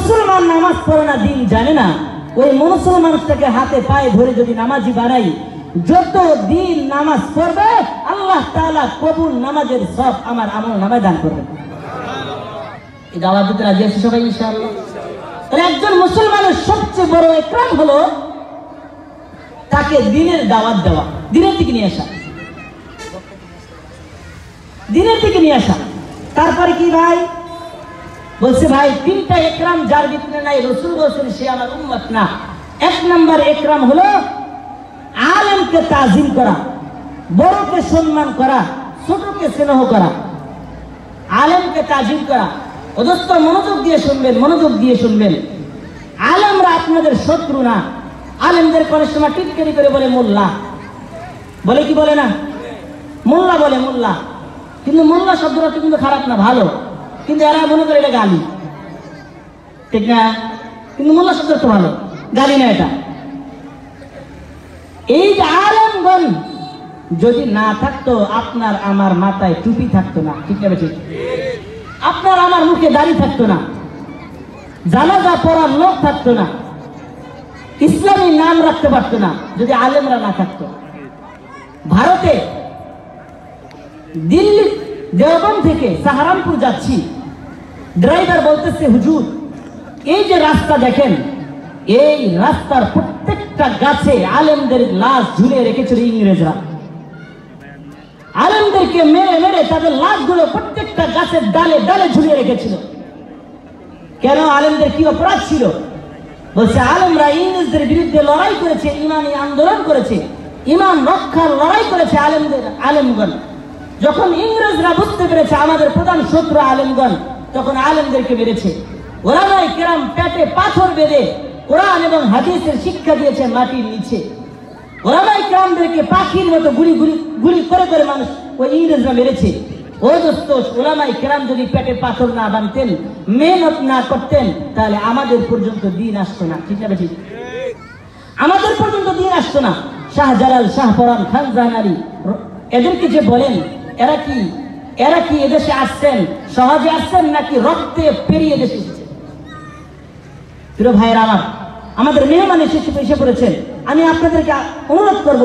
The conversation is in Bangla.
মুসলমান নামাজ পড়ে না, দিন জানে না, ওই মুসলমানটাকে হাতে পায়ে ধরে যদি নামাজি বানাই, যত দিন নামাজ পড়বে আল্লাহ তাআলা কবুল নামাজের সব আমার আমল নামায় দান করবেন। এই দাওয়াত দিতে রাজি আছি সবাই ইনশাআল্লাহ? তাহলে একজন মুসলমানের সবচেয়ে বড় ইকরাম হলো তাকে দ্বীনের দাওয়াত দেওয়া, দ্বীনের দিকে নিয়ে আসা, দ্বীনের দিকে নিয়ে আসা। তারপরে কি ভাই বলছে, ভাই তিনটা ইকরাম যার ভিতরে নাই, রাসূল বলেছেন সে আমার উম্মত না। এক নম্বর ইকরাম হলো আলেমকে তাজিম করা, বড়কে সম্মান করা, ছোটকে স্নেহ করা। আলেমকে তাজিম করা। ও দোস্ত মনোযোগ দিয়ে শুনবেন, মনোযোগ দিয়ে শুনবেন। আলেমরা আপনাদের শত্রু না। আলেমদের অনেক সময় টিটকারি করে বলে মোল্লা, বলে কি বলে না, মোল্লা বলে মোল্লা। কিন্তু মোল্লা শব্দটা কিন্তু খারাপ না, ভালো, কিন্তু এরা মনে করে এটা গালি, ঠিক না? কিন্তু মোল্লা শব্দটা তো ভালো, গালি না এটা। এই যে আলেমগণ যদি না থাকতো আপনার আমার মাথায় টুপি থাকতো না, ঠিক না? ঠিক। আপনার আমার মুখে দাড়ি থাকতো না, জানাজা পড়ার লোক থাকতো না, ইসলামী নাম রাখতে পারতো না যদি আলেমরা না থাকতো। ভারতে দিল্লি দেওবন্দ থেকে সাহারানপুর যাচ্ছি, ড্রাইভার বলতেছে, হুজুর এই যে রাস্তা দেখেন, এই রাস্তার প্রত্যেকটা গাছে আলেমদের লাশ ঝুলিয়ে রেখেছিল ইংরেজরা। আলেমদেরকে মেরে মেরে তাদের লাশগুলো প্রত্যেকটা গাছের ডালে ডালে ঝুলিয়ে রেখেছিল। কেন? আলেমদের কি অপরাধ ছিল? বলছে আলেমরা ইংরেজদের বিরুদ্ধে লড়াই করেছে, ইমানি আন্দোলন করেছে, ইমান রক্ষার লড়াই করেছে আলেমগণ। যখন ইংরেজরা বুঝতে পেরেছে আমাদের প্রধান শত্রু আলেমগণ, তখন আলেমদেরকে মেরেছে। ওলামায়ে কেরাম পেটে পাথর বেঁধে কোরআন এবং হাদিসের শিক্ষা দিয়েছে মাটির নিচে। ওলামায়ে কেরামদেরকে পাখির মতো গুলি করে করে মানুষ ওই ইংরেজরা মেরেছে। ও দোস্ত, ওলামায়ে কেরাম যদি পেটে পাথর না বাঁধতেন, মেহনত না করতেন, তাহলে আমাদের পর্যন্ত দিন আসতো না, ঠিক না? ঠিক। আমাদের পর্যন্ত দিন আসতো না। শাহজালাল, শাহপরান, খান জাহানারি এদেরকে যে বলেন, এরা কি এদেশে আসছেন সহজে আসছেন নাকি রক্তে পেরিয়ে দেশে এসেছেন? প্রিয় ভাইয়েরা আমার, আমাদের মেহমান এসে পড়েছেন। আমি আপনাদেরকে অনুরোধ করব,